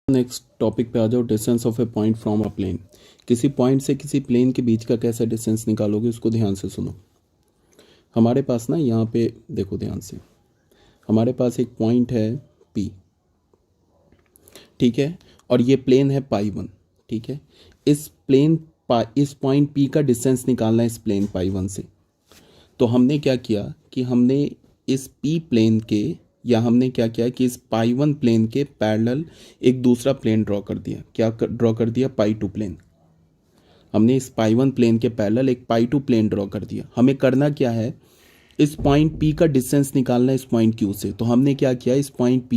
Next topic पे आ जाओ। Distance of a point from a plane. किसी पॉइंट से किसी प्लेन के बीच का कैसे डिस्टेंस निकालोगे उसको ध्यान से सुनो। हमारे पास ना यहाँ पे देखो ध्यान से, हमारे पास एक पॉइंट है P, ठीक है, और ये प्लेन है पाई 1, ठीक है। इस पॉइंट P का डिस्टेंस निकालना है इस प्लेन पाई 1 से। तो हमने क्या किया कि हमने इस P प्लेन के हमने क्या किया कि इस पाई 1 प्लेन के पैरेलल एक दूसरा प्लेन ड्रॉ कर दिया। क्या ड्रॉ कर दिया? पाई 2 प्लेन। हमने इस पाई 1 प्लेन के पैरेलल एक पाई 2 प्लेन ड्रॉ कर दिया। हमें करना क्या है, इस पॉइंट P का डिस्टेंस निकालना है इस पॉइंट Q से। तो हमने क्या किया, इस पॉइंट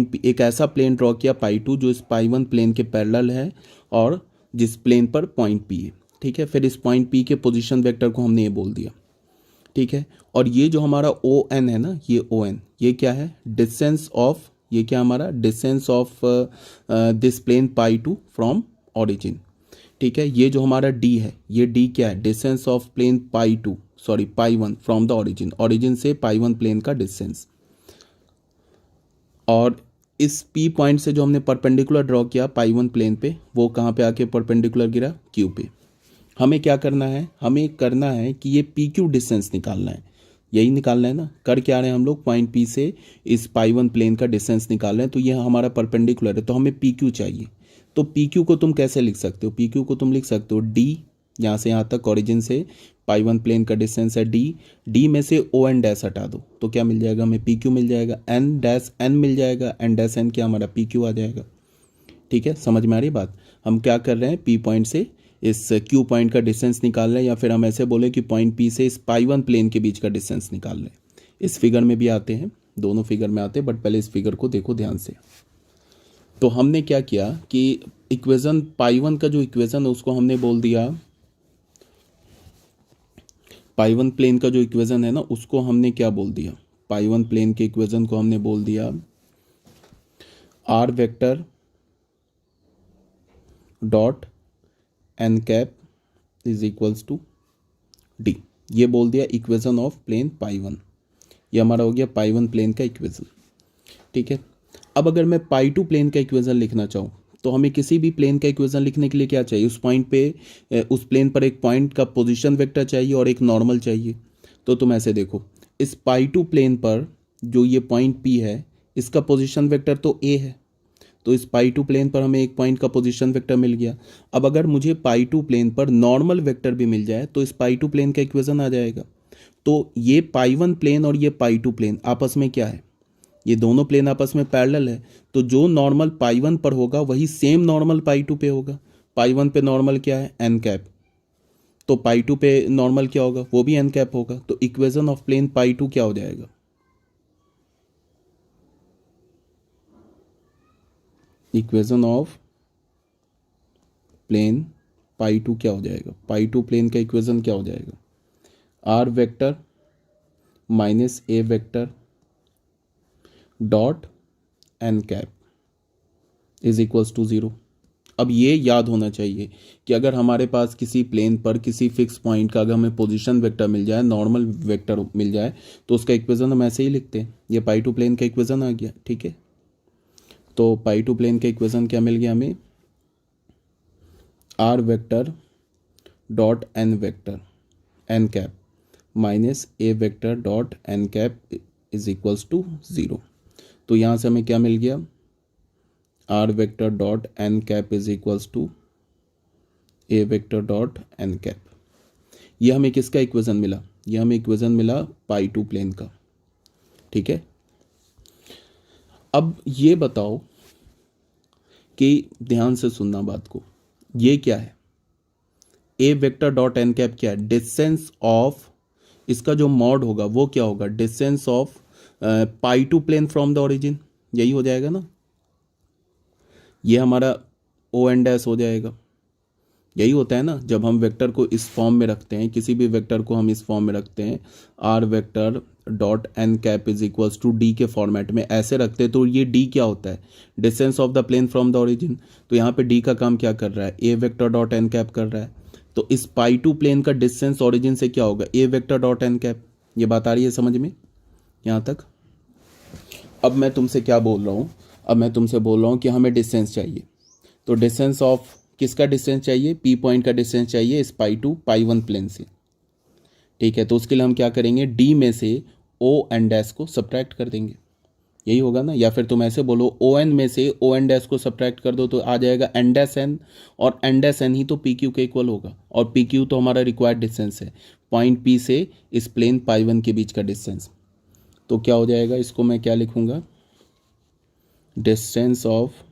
P एक ऐसा प्लेन ड्रॉ किया पाई 2 जो इस पाई 1 प्लेन के पैरेलल है और जिस प्लेन पर पॉइंट P है, ठीक है। फिर इस पॉइंट P के पोजीशन वेक्टर को हमने ये बोल दिया, ठीक है। और ये जो हमारा ON है ना, ये ON, ये क्या है? डिस्टेंस ऑफ, ये क्या हमारा distance of this plane pi 2 from origin, ठीक है। ये जो हमारा D है, ये D क्या है? Distance of plane pi 1 from the origin से पाई 1 प्लेन का डिस्टेंस। और इस P पॉइंट से जो हमने परपेंडिकुलर ड्रॉ किया पाई 1 प्लेन पे, वो कहाँ पे आके परपेंडिकुलर गिरा? Q पे। हमें क्या करना है, हमें करना है कि ये PQ डिस्टेंस निकालना है। यही निकालना है ना। कर क्या रहे हैं हम लोग? पॉइंट P से इस पाई 1 प्लेन का डिस्टेंस निकाल रहे हैं। तो ये हमारा परपेंडिकुलर है, तो हमें PQ चाहिए। तो PQ को तुम कैसे लिख सकते हो? PQ को तुम लिख सकते हो D, यहाँ से यहाँ तक ऑरिजिन से पाई 1 प्लेन का डिस्टेंस है D में से ON डैश हटा दो तो क्या मिल जाएगा? हमें PQ मिल जाएगा। N डैश N मिल जाएगा, N डैश N क्या हमारा PQ आ जाएगा, ठीक है। समझ में आ रही बात? हम क्या कर रहे हैं, P पॉइंट से इस Q पॉइंट का डिस्टेंस निकाल रहे हैं, या फिर हम ऐसे बोले कि पॉइंट P से इस पाई 1 प्लेन के बीच का डिस्टेंस निकाल रहे हैं। इस फिगर में भी आते हैं, दोनों फिगर में आते हैं, बट पहले इस फिगर को देखो ध्यान से। तो हमने क्या किया कि इक्वेशन पाई 1 का जो इक्वेशन है उसको हमने बोल दिया, पाई 1 प्लेन का जो इक्वेशन है ना उसको हमने क्या बोल दिया? पाई 1 प्लेन के इक्वेशन को हमने बोल दिया R vector dot N cap is equals to D। ये बोल दिया इक्वेशन ऑफ प्लेन पाई 1। ये हमारा हो गया पाई 1 प्लेन का इक्वेशन, ठीक है। अब अगर मैं पाई 2 प्लेन का इक्वेशन लिखना चाहूँ तो हमें किसी भी प्लेन का इक्वेशन लिखने के लिए क्या चाहिए? उस पॉइंट पे, उस प्लेन पर एक पॉइंट का पोजीशन वेक्टर चाहिए और एक नॉर्मल चाहिए। तो तुम ऐसे देखो, इस पाई 2 प्लेन पर जो ये पॉइंट P है इसका पोजीशन वेक्टर तो A है, तो इस पाई 2 प्लेन पर हमें एक पॉइंट का पोजीशन वेक्टर मिल गया। अब अगर मुझे पाई 2 प्लेन पर नॉर्मल वेक्टर भी मिल जाए तो इस पाई 2 प्लेन का इक्वेशन आ जाएगा। तो ये पाई 1 प्लेन और ये पाई 2 प्लेन आपस में क्या है? ये दोनों प्लेन आपस में पैरेलल है। तो जो नॉर्मल पाई 1 पर होगा वही सेम नॉर्मल पाई 2 पे होगा। पाई 1 पे नॉर्मल क्या है? N cap. तो पाई 2 पे नॉर्मल क्या होगा? वो भी एन कैप होगा। तो इक्वेशन ऑफ प्लेन पाई 2 क्या हो जाएगा? इक्वेशन ऑफ प्लेन पाई 2 क्या हो जाएगा? पाई 2 प्लेन का इक्वेशन क्या हो जाएगा? R vector minus A vector dot N cap is equals to 0। अब ये याद होना चाहिए कि अगर हमारे पास किसी प्लेन पर किसी फिक्स पॉइंट का अगर हमें पोजीशन वेक्टर मिल जाए, नॉर्मल वेक्टर मिल जाए, तो उसका इक्वेशन हम ऐसे ही लिखते हैं। ये पाई 2 प्लेन का इक्वेशन आ गया, ठीक है। तो पाई 2 प्लेन का इक्वेशन क्या मिल गया हमें? R vector dot N vector n cap minus A vector dot N cap is equals to 0। तो यहाँ से हमें क्या मिल गया? R vector dot N cap is equals to A vector dot N cap. ये हमें किसका इक्वेशन मिला? ये हमें इक्वेशन मिला पाई 2 प्लेन का, ठीक है। अब ये बताओ कि ध्यान से सुनना बात को, ये क्या है? A vector dot N cap क्या है? डिस्टेंस ऑफ, इसका जो मॉड होगा वो क्या होगा? Distance of pi 2 plane from the origin. यही हो जाएगा ना। ये हमारा ON डैश हो जाएगा। यही होता है ना जब हम वेक्टर को इस फॉर्म में रखते हैं, किसी भी वेक्टर को हम इस फॉर्म में रखते हैं, R vector dot N cap is equals to D के फॉर्मेट में ऐसे रखते हैं, तो ये D क्या होता है? Distance of the plane from the origin. तो यहाँ पे D का काम क्या कर रहा है? A vector dot N cap कर रहा है। तो इस पाई 2 प्लेन का डिस्टेंस ऑरिजिन से क्या होगा? A vector dot N cap. ये बात आ रही है समझ में यहाँ तक? अब मैं तुमसे क्या बोल रहा हूँ, अब मैं तुमसे बोल रहा हूँ कि हमें डिस्टेंस चाहिए, तो डिस्टेंस ऑफ किसका डिस्टेंस चाहिए, पी पॉइंट का डिस्टेंस चाहिए इस पाई टू पाई वन प्लेन से, ठीक है। तो उसके लिए हम क्या करेंगे, डी में से ओ एन डैश को सब्ट्रैक्ट कर देंगे, यही होगा ना। या फिर तुम ऐसे बोलो ओ एन में से ओ एन डैश को सब्ट्रैक्ट कर दो तो आ जाएगा एन डैश एन, और एन डैश एन ही तो पी क्यू के इक्वल होगा, और पी क्यू तो हमारा रिक्वायर्ड डिस्टेंस है पॉइंट पी से इस प्लेन पाई वन के बीच का डिस्टेंस। तो क्या हो जाएगा, इसको मैं क्या लिखूंगा, distance of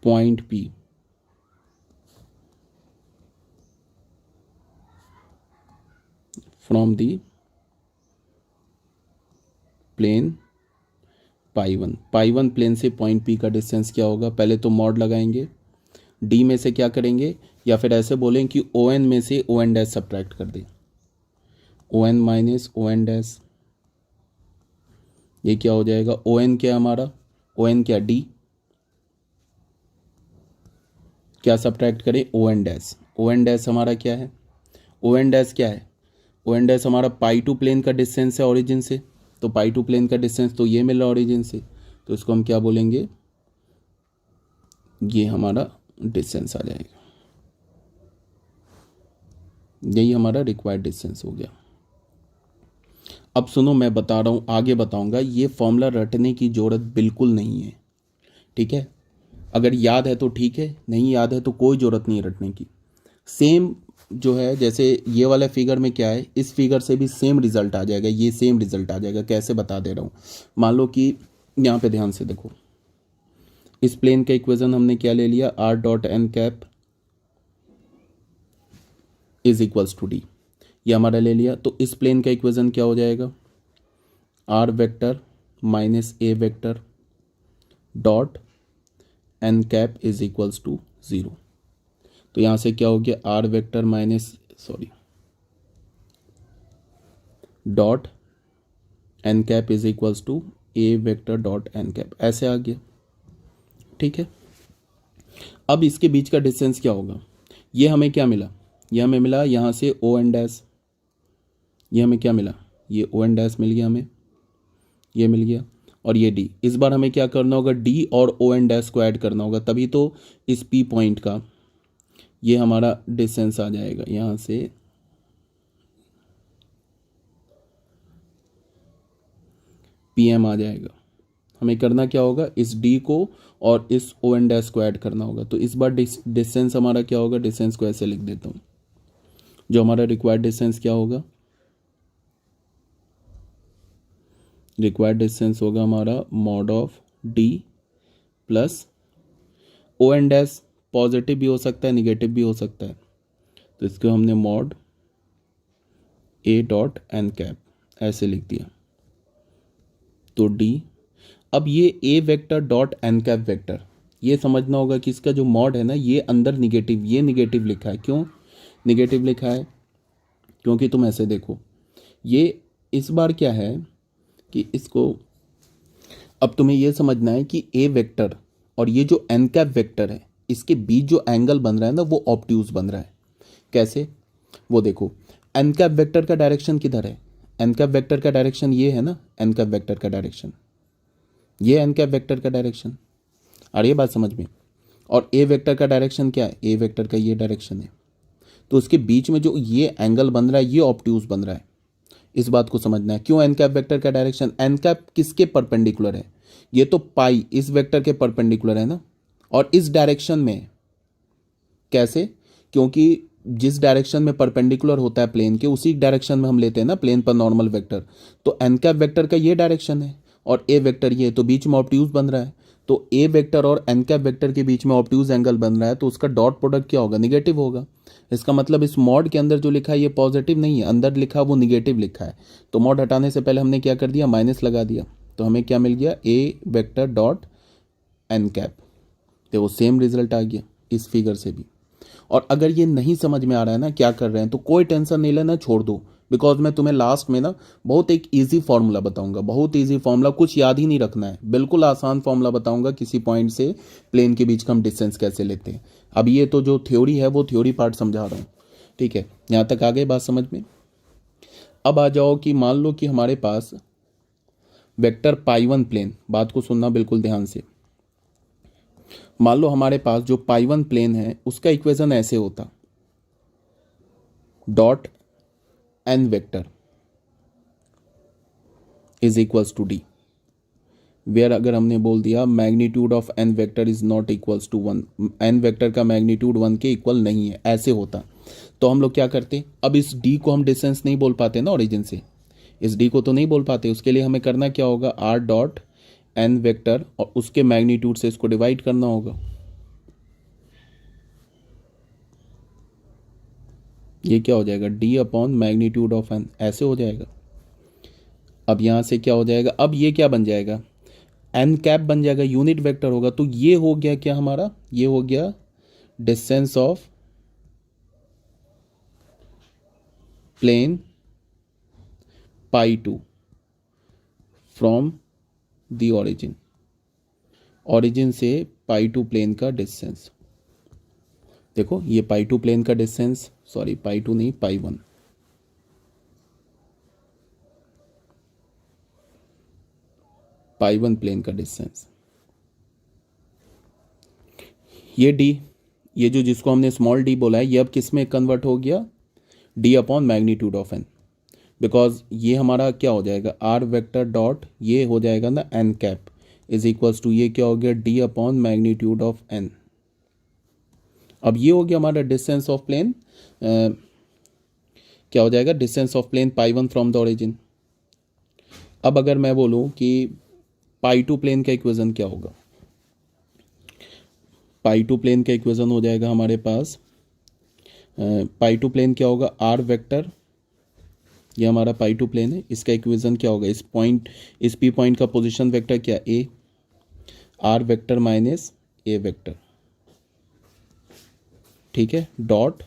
point P from the plane pi one plane से पॉइंट पी का डिस्टेंस क्या होगा, पहले तो मॉड लगाएंगे, डी में से क्या करेंगे, या फिर ऐसे बोलें कि ओ एन में से ओ एन डैश सब्ट्रैक्ट कर दें, O N minus O N dash, ये क्या हो जाएगा, ओ एन क्या हमारा, ओ एन क्या डी, क्या सब्ट्रैक्ट करें, O N dash, O N dash हमारा क्या है, ओ एन डैश क्या है, ओ एन डैश हमारा पाई टू प्लेन का डिस्टेंस है ओरिजिन से, तो पाई टू प्लेन का डिस्टेंस तो ये मिल रहा है ओरिजिन से, तो इसको हम क्या बोलेंगे, ये हमारा डिस्टेंस आ जाएगा, यही हमारा रिक्वायर्ड डिस्टेंस हो गया। अब सुनो, मैं बता रहा हूँ, आगे बताऊंगा, ये फॉर्मूला रटने की ज़रूरत बिल्कुल नहीं है, ठीक है। अगर याद है तो ठीक है, नहीं याद है तो कोई ज़रूरत नहीं रटने की। सेम जो है, जैसे ये वाला फिगर में क्या है, इस फिगर से भी सेम रिजल्ट आ जाएगा, ये सेम रिजल्ट आ जाएगा। कैसे बता दे रहा हूँ, मान लो कि यहाँ पे ध्यान से देखो, इस प्लेन का इक्वेशन हमने क्या ले लिया, R dot N cap is equals to D, ये हमारा ले लिया। तो इस प्लेन का इक्वेशन क्या हो जाएगा, R vector minus A vector dot N cap is equals to 0। तो यहाँ से क्या हो गया, R vector minus dot N cap is equals to A vector dot N cap, ऐसे आ गया, ठीक है। अब इसके बीच का डिस्टेंस क्या होगा, ये हमें क्या मिला, ये हमें मिला यहाँ से ओ एन डैश, ये हमें क्या मिला, ये ओ एन डैश मिल गया हमें, ये मिल गया, और ये डी। इस बार हमें क्या करना होगा, डी और ओ एन डैश को ऐड करना होगा, तभी तो इस पी पॉइंट का ये हमारा डिस्टेंस आ जाएगा, यहाँ से पी एम आ जाएगा। हमें करना क्या होगा, इस डी को और इस ओ एन डैश को ऐड करना होगा। तो इस बार डिस्टेंस हमारा क्या होगा, डिस्टेंस को ऐसे लिख देता हूँ, जो हमारा रिक्वायर्ड डिस्टेंस क्या होगा, रिक्वायर्ड डिस्टेंस होगा हमारा mod of D plus O N dash, positive भी हो सकता है निगेटिव भी हो सकता है, तो इसको हमने mod A dot N cap ऐसे लिख दिया, तो डी। अब ये A vector dot N cap vector, ये समझना होगा कि इसका जो मॉड है ना, ये अंदर निगेटिव, ये निगेटिव लिखा है। क्यों निगेटिव लिखा है, क्योंकि तुम ऐसे देखो, ये इस बार क्या है कि इसको, अब तुम्हें यह समझना है कि ए वेक्टर और ये जो एन कैप वेक्टर है, इसके बीच जो एंगल बन रहा है ना, वो ऑब्ट्यूज बन रहा है। कैसे, वो देखो, एन कैप वेक्टर का डायरेक्शन किधर है, एन कैप वेक्टर का डायरेक्शन ये है ना, एन कैप वेक्टर का डायरेक्शन, ये एन कैप वेक्टर का डायरेक्शन, और ये बात समझ में। और ए वेक्टर का डायरेक्शन क्या है, ए वेक्टर का ये डायरेक्शन है, तो उसके बीच में जो ये एंगल बन रहा है, ये ऑब्ट्यूज बन रहा है। इस बात को समझना है। क्यों एन कैप वेक्टर का डायरेक्शन, एन कैप किसके परपेंडिकुलर है, ये तो पाई इस वेक्टर के परपेंडिकुलर है ना, और इस डायरेक्शन में कैसे, क्योंकि जिस डायरेक्शन में परपेंडिकुलर होता है प्लेन के, उसी डायरेक्शन में हम लेते हैं ना प्लेन पर नॉर्मल वेक्टर। तो एन कैप वेक्टर का ये डायरेक्शन है और ए वेक्टर ये, तो बीच में ऑब्ट्यूज बन रहा है। तो ए वेक्टर और एन कैप वेक्टर के बीच में ऑब्ट्यूज एंगल बन रहा है, तो उसका डॉट प्रोडक्ट क्या होगा, निगेटिव होगा। इसका मतलब इस मॉड के अंदर जो लिखा है ये पॉजिटिव नहीं है, अंदर लिखा वो निगेटिव लिखा है। तो मॉड हटाने से पहले हमने क्या कर दिया, माइनस लगा दिया, तो हमें क्या मिल गया, ए वेक्टर डॉट एन कैप। तो वो सेम रिजल्ट आ गया इस फिगर से भी। और अगर ये नहीं समझ में आ रहा है ना क्या कर रहे हैं, तो कोई टेंशन नहीं लेना, छोड़ दो, बिकॉज मैं तुम्हें लास्ट में ना बहुत एक इजी फॉर्मूला बताऊंगा, बहुत इजी फॉर्मूला, कुछ याद ही नहीं रखना है, बिल्कुल आसान फॉर्मूला बताऊंगा, किसी पॉइंट से प्लेन के बीच का हम डिस्टेंस कैसे लेते हैं। अब ये तो जो थ्योरी है वो थ्योरी पार्ट समझा रहा हूँ, ठीक है, यहाँ तक आ गई बात समझ में। अब आ जाओ कि मान लो कि हमारे पास वेक्टर पाई वन प्लेन, बात को सुनना बिल्कुल ध्यान से। मान लो हमारे पास जो पाई वन प्लेन है उसका इक्वेशन ऐसे होता, dot N vector is equals to D, where अगर हमने बोल दिया magnitude of N vector is not equals to one, n vector का मैग्नीट्यूड वन के इक्वल नहीं है, ऐसे होता, तो हम लोग क्या करते, अब इस डी को हम डिस्टेंस नहीं बोल पाते ना ओरिजिन से, इस डी को तो नहीं बोल पाते, उसके लिए हमें करना क्या होगा, आर डॉट एन वेक्टर और उसके मैग्नीट्यूड से इसको डिवाइड करना होगा। ये क्या हो जाएगा, D upon magnitude of n, ऐसे हो जाएगा। अब यहां से क्या हो जाएगा, अब ये क्या बन जाएगा, एन कैप बन जाएगा, यूनिट वेक्टर होगा, तो ये हो गया क्या हमारा, ये हो गया distance of plane pi two from the origin, origin से पाई टू प्लेन का डिस्टेंस। देखो ये पाई टू प्लेन का डिस्टेंस, सॉरी पाई टू नहीं, pi one, pi one plane का डिस्टेंस, ये डी, ये जो जिसको हमने स्मॉल डी बोला है, ये अब किस में कन्वर्ट हो गया, D upon magnitude of n, because ये हमारा क्या हो जाएगा, आर वेक्टर डॉट ये हो जाएगा ना n cap is equals to, ये क्या हो गया, D upon magnitude of n. अब ये हो गया हमारा डिस्टेंस ऑफ प्लेन, क्या हो जाएगा, distance of plane pi one from the origin. अब अगर मैं बोलूं कि पाई टू प्लेन का इक्वेशन क्या होगा, पाई टू प्लेन का इक्वेशन हो जाएगा हमारे पास, पाई टू प्लेन क्या होगा, आर वेक्टर, ये हमारा पाई टू प्लेन है, इसका इक्वेशन क्या होगा, इस पॉइंट, इस पी पॉइंट का पोजीशन वेक्टर क्या, A, R vector minus A vector, ठीक है, dot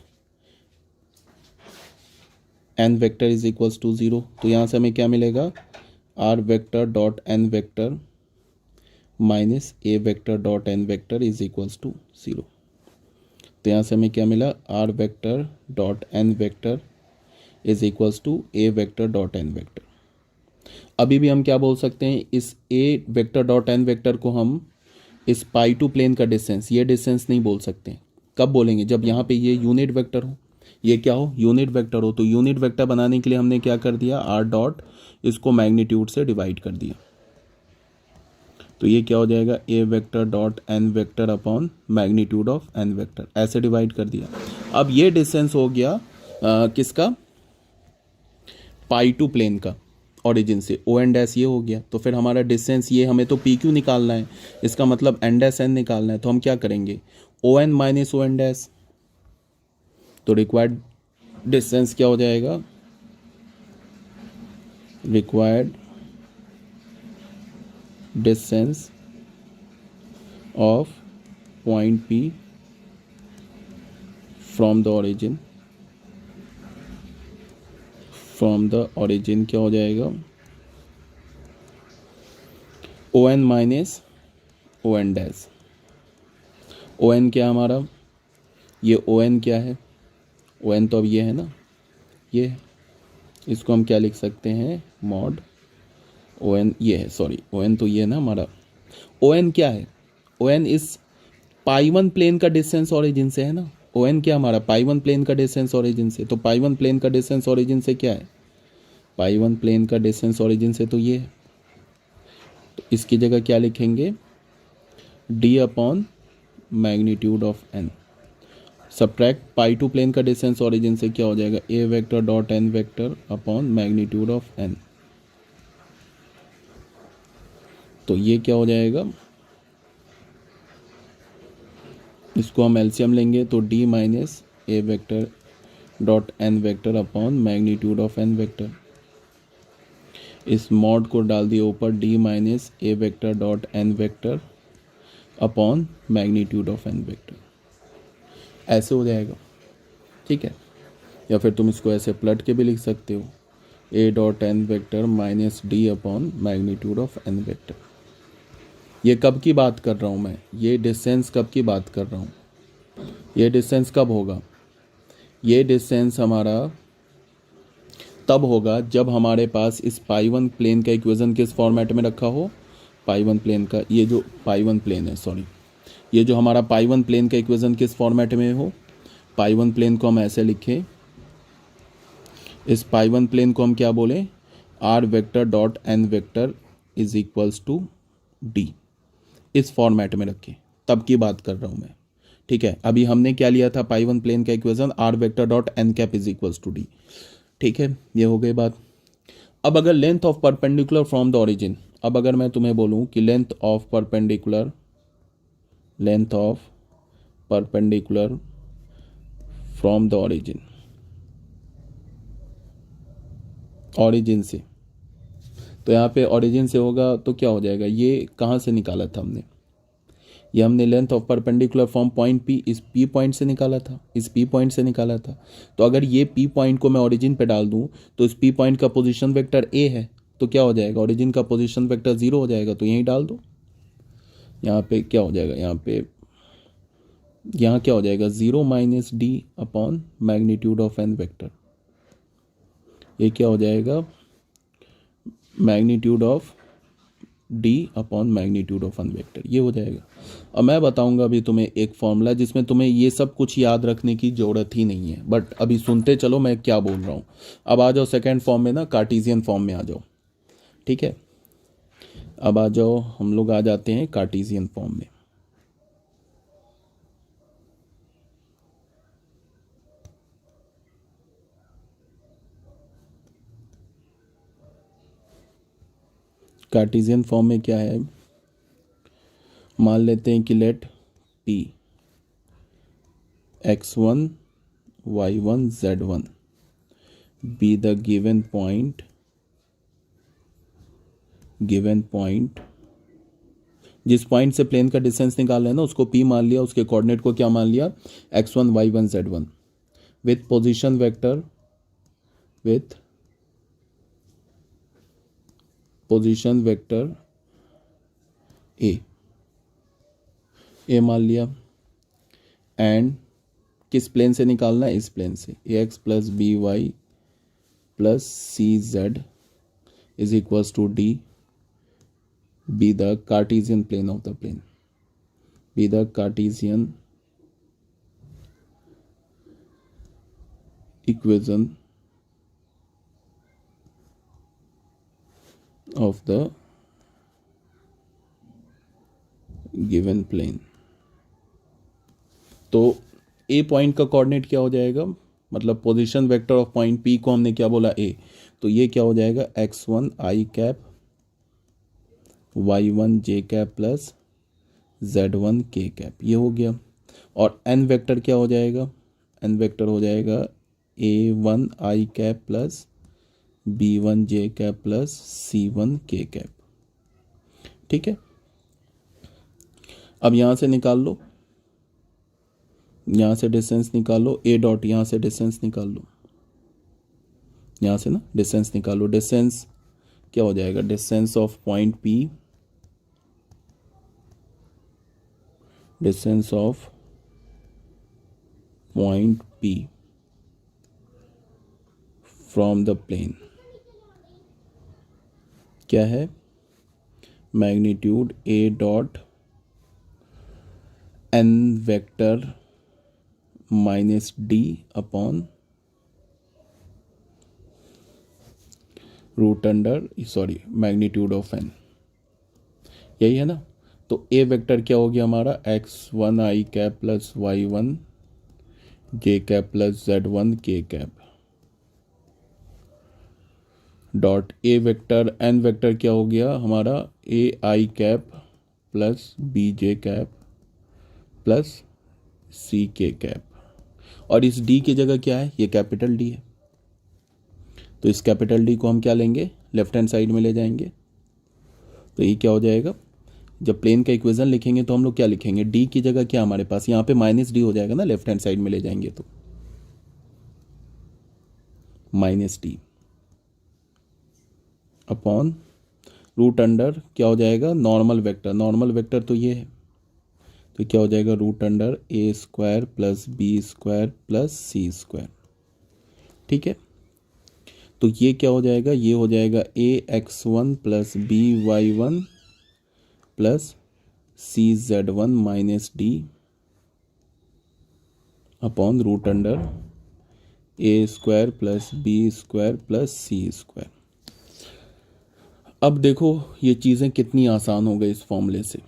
N vector is equals to 0, तो यहाँ से हमें क्या मिलेगा, R vector dot N vector minus A vector dot N vector is equals to 0, तो यहाँ से हमें क्या मिला, R vector dot N vector is equals to A vector dot N vector. अभी भी हम क्या बोल सकते हैं, इस ए वेक्टर डॉट एन वेक्टर को हम इस पाई टू प्लेन का डिस्टेंस, ये डिस्टेंस नहीं बोल सकते, कब बोलेंगे, जब यहाँ पे ये यूनिट वेक्टर हो, ये क्या हो, यूनिट वेक्टर हो, तो यूनिट वेक्टर बनाने के लिए हमने क्या कर दिया, आर डॉट इसको मैग्नीट्यूड से डिवाइड कर दिया, तो ये क्या हो जाएगा, A vector dot N vector upon magnitude of N vector, ऐसे डिवाइड कर दिया। अब ये डिस्टेंस हो गया किसका, पाई टू प्लेन का, ऑरिजिन से ओ एन डैश ये हो गया, तो फिर हमारा डिस्टेंस ये, हमें तो पी क्यू निकालना है, इसका मतलब एन डैश एन निकालना है, तो हम क्या करेंगे, O N minus O N dash, तो रिक्वायर्ड डिस्टेंस क्या हो जाएगा, required distance of point P from the origin, from the origin क्या हो जाएगा, O N minus O N dash, O N क्या हमारा, ये ओ एन क्या है, ओ एन तो अब ये है ना, ये है, इसको हम क्या लिख सकते हैं, मॉड ओ एन, ये है, सॉरी ओ एन तो ये है ना हमारा, ओ एन क्या है, ओ एन इस पाई वन प्लेन का डिस्टेंस ऑरिजिन से है ना, ओ एन क्या हमारा, पाई वन प्लेन का डिस्टेंस ऑरिजिन से, तो पाई वन प्लेन का डिस्टेंस ऑरिजिन से क्या है, पाई वन प्लेन का डिस्टेंस ऑरिजिन से तो ये है, तो इसकी जगह क्या लिखेंगे, D upon magnitude of n, subtract pi to plane का डिस्टेंस ऑरिजिन से क्या हो जाएगा, A vector dot N vector upon magnitude of N, तो ये क्या हो जाएगा, इसको हम एलसीएम लेंगे तो D minus A vector dot N vector upon magnitude of N vector, इस मॉड को डाल दिए ऊपर, D minus A vector dot N vector upon magnitude of N vector, ऐसे हो जाएगा, ठीक है, या फिर तुम इसको ऐसे पलट के भी लिख सकते हो, A dot N vector minus D upon magnitude of N vector. ये कब की बात कर रहा हूँ मैं, ये डिस्टेंस कब की बात कर रहा हूँ, ये डिस्टेंस कब होगा, ये डिस्टेंस हमारा तब होगा जब हमारे पास इस पाई वन प्लेन का इक्वेशन किस फॉर्मेट में रखा हो, पाई वन प्लेन का, ये जो पाई वन प्लेन है, सॉरी, ये जो हमारा पाई वन प्लेन का इक्वेशन किस फॉर्मेट में हो, पाई वन प्लेन को हम ऐसे लिखें, इस पाई वन प्लेन को हम क्या बोलें, R vector dot N vector is equals to D, इस फॉर्मेट में रखें, तब की बात कर रहा हूँ मैं, ठीक है। अभी हमने क्या लिया था, पाई वन प्लेन का equation R vector dot N cap is equals to D, ठीक है, ये हो गई बात। अब अगर length of perpendicular from the origin, अब अगर मैं तुम्हें बोलूँ कि length of perpendicular from the origin से, तो यहाँ पे ओरिजिन से होगा तो क्या हो जाएगा, ये कहाँ से निकाला था हमने, ये हमने length of perpendicular from point P, इस पी पॉइंट से निकाला था, इस पी पॉइंट से निकाला था। तो अगर ये पी पॉइंट को मैं ओरिजिन पे डाल दूँ तो इस पी पॉइंट का पोजीशन वेक्टर ए है, तो क्या हो जाएगा, ओरिजिन का पोजीशन वेक्टर 0 हो जाएगा, तो यहीं डाल दो। यहाँ पे क्या हो जाएगा, यहाँ क्या हो जाएगा, 0 minus D upon magnitude of N vector, ये क्या हो जाएगा, magnitude of D upon magnitude of N vector, ये हो जाएगा। अब मैं बताऊंगा अभी तुम्हें एक फॉर्मूला जिसमें तुम्हें ये सब कुछ याद रखने की ज़रूरत ही नहीं है, बट अभी सुनते चलो मैं क्या बोल रहा हूँ। अब आ जाओ सेकेंड फॉर्म में ना, कार्टेशियन फॉर्म में आ जाओ, ठीक है। अब आ जाओ, हम लोग आ जाते हैं कार्टेशियन फॉर्म में। कार्टेशियन फॉर्म में क्या है, मान लेते हैं कि let P x1 y1 z1 be the given point जिस पॉइंट से प्लेन का डिस्टेंस निकालना है ना, उसको p मान लिया, उसके कोऑर्डिनेट को क्या मान लिया, x1 y1 z1 with position vector A मान लिया, एंड किस प्लेन से निकालना है, इस प्लेन से, A x plus B Y plus C Z is equals to D, B the Cartesian plane of the plane, B the Cartesian equation of the given plane. तो A point का coordinate क्या हो जाएगा, मतलब position vector of point P को हमने क्या बोला, ए, तो ये क्या हो जाएगा, x1 I cap y1 J cap plus z1 K cap, ये हो गया। और n वेक्टर क्या हो जाएगा, n वेक्टर हो जाएगा a1 आई कैप प्लस b1 जे कैप प्लस c1 के कैप, ठीक है। अब यहाँ से निकाल लो, यहाँ से डिस्टेंस निकालो, ए डॉट यहाँ से डिस्टेंस निकाल लो, यहाँ से ना डिस्टेंस निकालो, डिस्टेंस क्या हो जाएगा, distance of point P, distance of point P from the plane क्या है, magnitude A dot N vector minus D upon root under, sorry, magnitude of n, यही है ना। तो ए वेक्टर क्या हो गया हमारा, x1 I cap plus y1 J cap plus z1 K cap, dot A vector N vector क्या हो गया हमारा, A I cap plus B J cap plus C K cap, और इस डी की जगह क्या है, ये कैपिटल डी है, तो इस कैपिटल डी को हम क्या लेंगे, लेफ्ट हैंड साइड में ले जाएंगे। तो ये क्या हो जाएगा, जब प्लेन का इक्वेशन लिखेंगे तो हम लोग क्या लिखेंगे, डी की जगह क्या हमारे पास, यहाँ पे माइनस डी हो जाएगा ना, लेफ्ट हैंड साइड में ले जाएंगे तो minus D upon root under क्या हो जाएगा, नॉर्मल वेक्टर तो ये है, तो क्या हो जाएगा, root under A square plus B square plus C square, ठीक है। तो ये क्या हो जाएगा, ये हो जाएगा ax1 plus by1 plus cz1 minus D upon root under A square plus B square plus C square. अब देखो ये चीज़ें कितनी आसान हो गई इस फॉर्मूले से।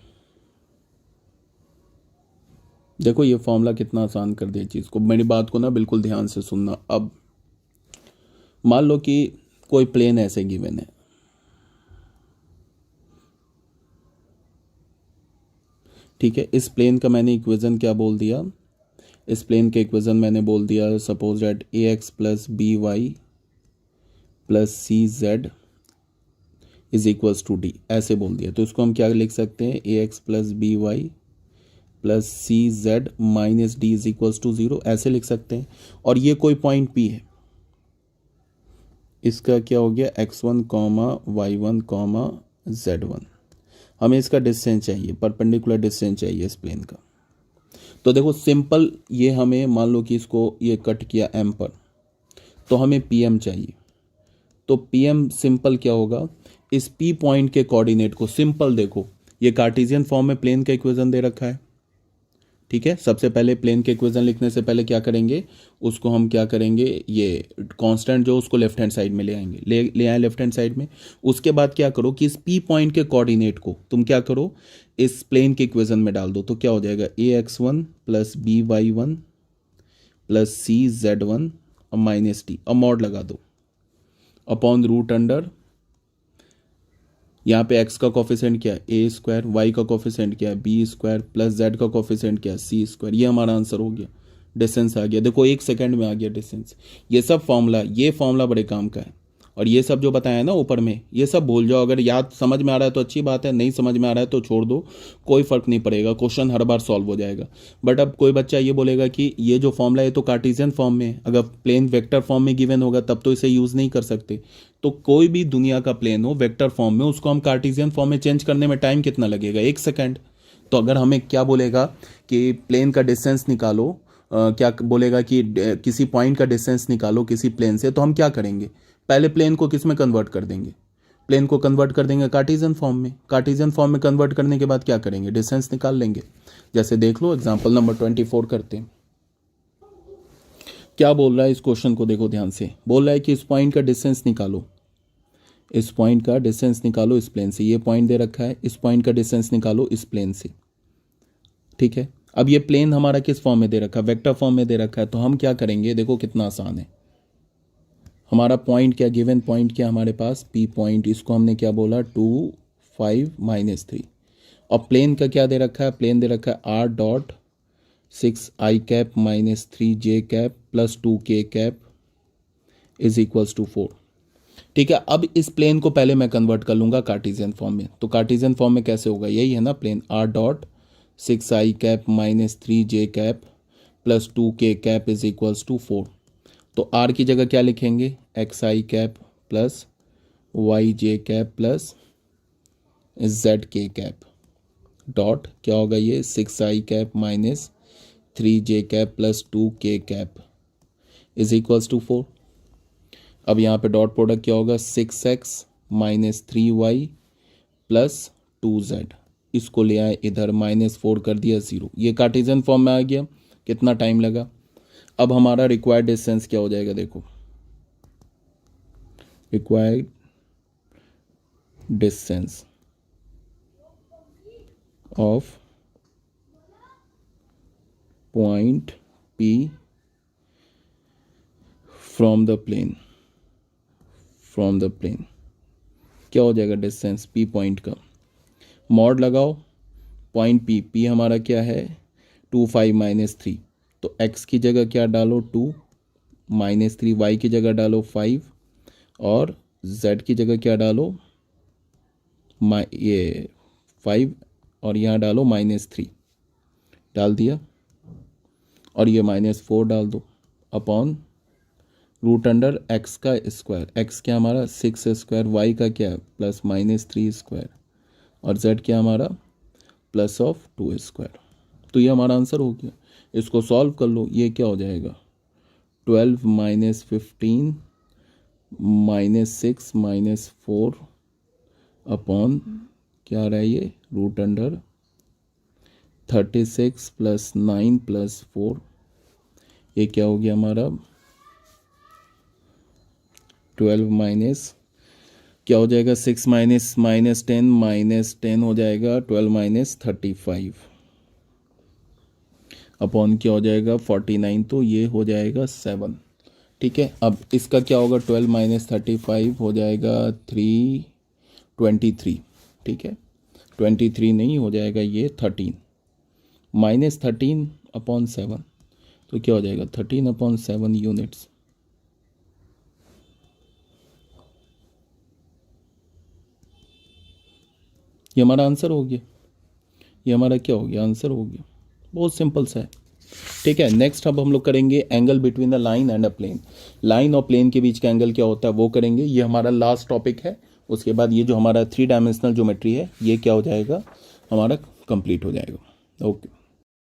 देखो ये फॉर्मूला कितना आसान कर दिया चीज़ को। मेरी बात को ना बिल्कुल ध्यान से सुनना। अब मान लो कि कोई प्लेन ऐसे गिवन है, ठीक है। इस प्लेन का मैंने इक्वेशन क्या बोल दिया, इस प्लेन के इक्वेशन मैंने बोल दिया suppose that a x plus B Y plus C Z is equals to D, ऐसे बोल दिया। तो इसको हम क्या लिख सकते हैं, A x plus B Y plus C Z minus D is equals to 0, ऐसे लिख सकते हैं। और ये कोई पॉइंट पी है, इसका क्या हो गया x1 comma y1 comma z1। हमें इसका डिस्टेंस चाहिए, परपेंडिकुलर डिस्टेंस चाहिए इस प्लेन का। तो देखो सिंपल, ये हमें मान लो कि इसको ये कट किया m पर, तो हमें pm चाहिए। तो pm सिंपल क्या होगा, इस p पॉइंट के कोऑर्डिनेट को सिंपल देखो, ये कार्टेशियन फॉर्म में प्लेन का इक्वेशन दे रखा है, ठीक है। सबसे पहले प्लेन के इक्वेशन लिखने से पहले क्या करेंगे, उसको हम क्या करेंगे, ये कांस्टेंट जो उसको लेफ्ट हैंड साइड में ले आएंगे, ले आए लेफ्ट हैंड साइड में। उसके बाद क्या करो कि इस पी पॉइंट के कोऑर्डिनेट को तुम क्या करो, इस प्लेन के इक्वेशन में डाल दो। तो क्या हो जाएगा, ax1 plus by1 plus cz1 और माइनस टी, और मॉड लगा दो अपॉन रूट अंडर, यहाँ पे x का कोफिशिएंट क्या है ए स्क्वायर, y का कोफिशिएंट क्या है बी स्क्वायर प्लस z का कोफिशिएंट क्या है सी स्क्वायर। ये हमारा आंसर हो गया, डिस्टेंस आ गया। देखो 1 सेकंड में आ गया डिस्टेंस। ये सब फॉर्मूला, ये फॉर्मूला बड़े काम का है। और ये सब जो बताया ना ऊपर में, ये सब भूल जाओ। अगर याद समझ में आ रहा है तो अच्छी बात है, नहीं समझ में आ रहा है तो छोड़ दो, कोई फ़र्क नहीं पड़ेगा, क्वेश्चन हर बार सॉल्व हो जाएगा। बट अब कोई बच्चा ये बोलेगा कि ये जो फॉर्मूला है तो कार्टेशियन फॉर्म में है, अगर प्लेन वेक्टर फॉर्म में गिवन होगा तब तो इसे यूज़ नहीं कर सकते। तो कोई भी दुनिया का प्लेन हो वेक्टर फॉर्म में, उसको हम कार्टेशियन फॉर्म में चेंज करने में टाइम कितना लगेगा, 1 सेकेंड। तो अगर हमें क्या बोलेगा कि प्लेन का डिस्टेंस निकालो, क्या बोलेगा कि किसी पॉइंट का डिस्टेंस निकालो किसी प्लेन से, तो हम क्या करेंगे, पहले प्लेन को किस में कन्वर्ट कर देंगे, प्लेन को कन्वर्ट कर देंगे कार्टेशियन फॉर्म में। कार्टेशियन फॉर्म में कन्वर्ट करने के बाद क्या करेंगे, डिस्टेंस निकाल लेंगे। जैसे देख लो एग्जांपल नंबर 24 करते हैं। क्या बोल रहा है इस क्वेश्चन को देखो ध्यान से, बोल रहा है कि इस पॉइंट का डिस्टेंस निकालो, इस पॉइंट का डिस्टेंस निकालो इस प्लेन से। ये पॉइंट दे रखा है, इस पॉइंट का डिस्टेंस निकालो इस प्लेन से, ठीक है। अब ये प्लेन हमारा किस फॉर्म में दे रखा है, वेक्टर फॉर्म में दे रखा है। तो हम क्या करेंगे, देखो कितना आसान है। हमारा पॉइंट क्या, गिवन पॉइंट क्या हमारे पास, पी पॉइंट, इसको हमने क्या बोला 2 5 -3। और प्लेन का क्या दे रखा है, प्लेन दे रखा है r dot 6 i cap minus 3 j cap plus 2 k cap is equals to 4, ठीक है। अब इस प्लेन को पहले मैं कन्वर्ट कर लूँगा कार्टेशियन फॉर्म में। तो कार्टेशियन फॉर्म में कैसे होगा, यही है ना plane, r dot 6 i cap minus 3 j cap plus 2 k cap is equals to 4। तो r की जगह क्या लिखेंगे, x i cap plus y j cap plus z k cap dot क्या होगा, ये 6 i cap minus 3 j cap plus 2 k cap is equals to 4। अब यहाँ पे डॉट प्रोडक्ट क्या होगा, 6x minus 3y plus 2z, इसको ले आए इधर -4 कर दिया 0। ये कार्टेशियन फॉर्म में आ गया, कितना टाइम लगा। अब हमारा रिक्वायर्ड डिस्टेंस क्या हो जाएगा, देखो required distance of point P from the plane, from the plane क्या हो जाएगा, डिस्टेंस P पॉइंट का, मॉड लगाओ पॉइंट P हमारा क्या है 2 5 -3। तो x की जगह क्या डालो 2 -3, y की जगह डालो 5 और z की जगह क्या डालो ये 5 और यहाँ डालो -3, डाल दिया। और ये -4 डाल दो अपॉन रूट अंडर x का स्क्वायर, x क्या हमारा 6 स्क्वायर, y का क्या प्लस -3 स्क्वायर और z क्या हमारा प्लस ऑफ 2 स्क्वायर। तो ये हमारा आंसर हो गया। इसको सॉल्व कर लो, ये क्या हो जाएगा 12 -15 -6 -4 अपॉन क्या आ रहा है ये रूट अंडर 36 + 9 + 4, ये क्या हो गया हमारा 12 माइनस क्या हो जाएगा 6 माइनस -10 हो जाएगा 12 - 35 अपॉन क्या हो जाएगा 49, तो ये हो जाएगा 7। ठीक है, अब इसका क्या होगा 12 - 35 हो जाएगा 323। ठीक है, 23 नहीं हो जाएगा ये 13 -13 अपॉन 7, तो क्या हो जाएगा 13/7 यूनिट्स। ये हमारा आंसर हो गया, ये हमारा क्या हो गया आंसर हो गया, बहुत सिंपल सा है। ठीक है, नेक्स्ट अब हम लोग करेंगे angle between the line and a plane. Line और प्लेन के बीच का एंगल क्या होता है वो करेंगे, ये हमारा लास्ट टॉपिक है। उसके बाद ये जो हमारा 3 डायमेंशनल ज्योमेट्री है ये क्या हो जाएगा हमारा कंप्लीट हो जाएगा। ओके।